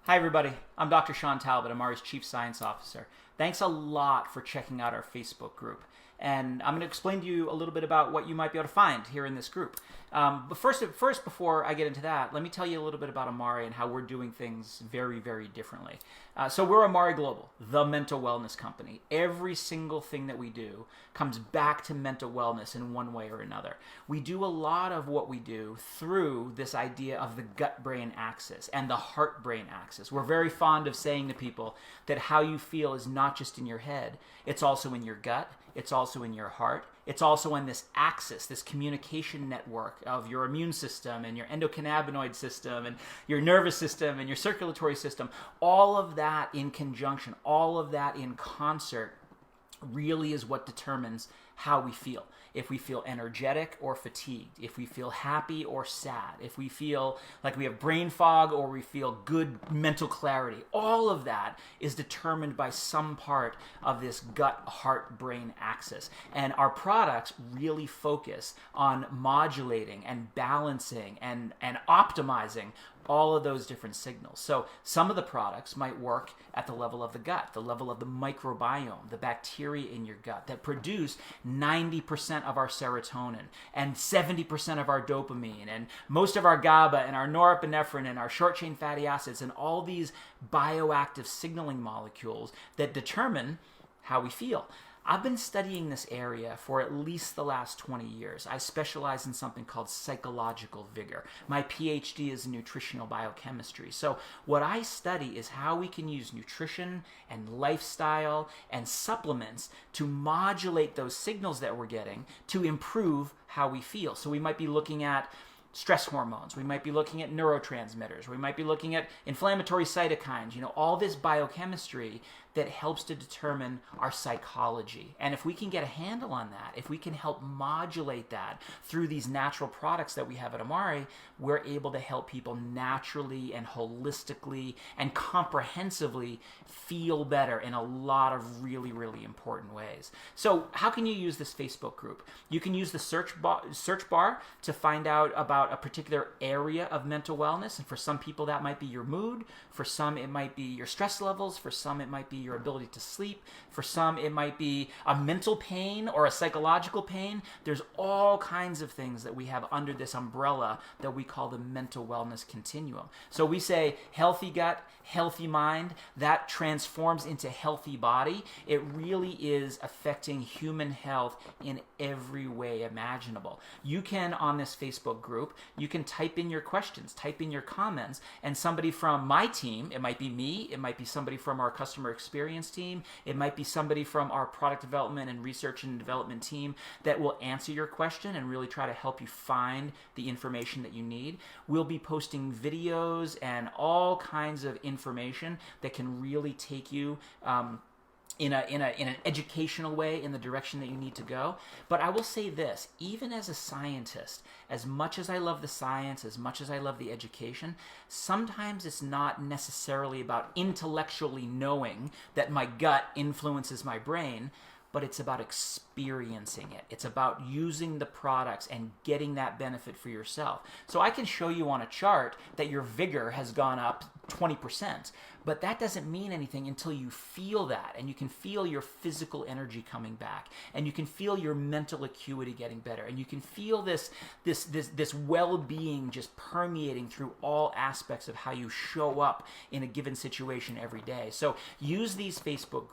Hi everybody, I'm Dr. Sean Talbot, Amari's Chief Science Officer. Thanks a lot for checking out our Facebook group. And I'm going to explain to you a little bit about what you might be able to find here in this group. But first, before I get into that, let me tell you a little bit about Amari and how we're doing things very, very differently. So we're Amari Global, the mental wellness company. Every single thing that we do comes back to mental wellness in one way or another. We do a lot of what we do through this idea of the gut-brain axis and the heart-brain axis. We're very fond of saying to people that how you feel is not just in your head, it's also in your gut. It's also in your heart. It's also on this axis, this communication network of your immune system and your endocannabinoid system and your nervous system and your circulatory system. All of that in conjunction, all of that in concert really is what determines how we feel. If we feel energetic or fatigued, if we feel happy or sad, if we feel like we have brain fog or we feel good mental clarity, all of that is determined by some part of this gut-heart-brain axis. And our products really focus on modulating and balancing and optimizing all of those different signals. So some of the products might work at the level of the gut, the level of the microbiome, the bacteria in your gut that produce 90% of our serotonin and 70% of our dopamine and most of our GABA and our norepinephrine and our short-chain fatty acids and all these bioactive signaling molecules that determine how we feel. I've been studying this area for at least the last 20 years. I specialize in something called psychological vigor. My PhD is in nutritional biochemistry. So what I study is how we can use nutrition and lifestyle and supplements to modulate those signals that we're getting to improve how we feel. So we might be looking at stress hormones. We might be looking at neurotransmitters. We might be looking at inflammatory cytokines, all this biochemistry that helps to determine our psychology. And if we can get a handle on that, if we can help modulate that through these natural products that we have at Amari, we're able to help people naturally and holistically and comprehensively feel better in a lot of really, really important ways. So how can you use this Facebook group? You can use the search bar to find out about a particular area of mental wellness. And for some people, that might be your mood. For some, it might be your stress levels. For some, it might be your ability to sleep. For some, it might be a mental pain or a psychological pain. There's all kinds of things that we have under this umbrella that we call the mental wellness continuum. So we say healthy gut, healthy mind, that transforms into healthy body. It really is affecting human health in every way imaginable. You can, on this Facebook group, you can type in your questions, type in your comments, and somebody from my team, it might be me, it might be somebody from our customer experience team, it might be somebody from our product development and research and development team that will answer your question and really try to help you find the information that you need. We'll be posting videos and all kinds of information that can really take you in an educational way in the direction that you need to go. But I will say this, even as a scientist, as much as I love the science, as much as I love the education, sometimes it's not necessarily about intellectually knowing that my gut influences my brain, but it's about experiencing it. It's about using the products and getting that benefit for yourself. So I can show you on a chart that your vigor has gone up 20%, but that doesn't mean anything until you feel that, and you can feel your physical energy coming back, and you can feel your mental acuity getting better, and you can feel this well-being just permeating through all aspects of how you show up in a given situation every day. So use these Facebook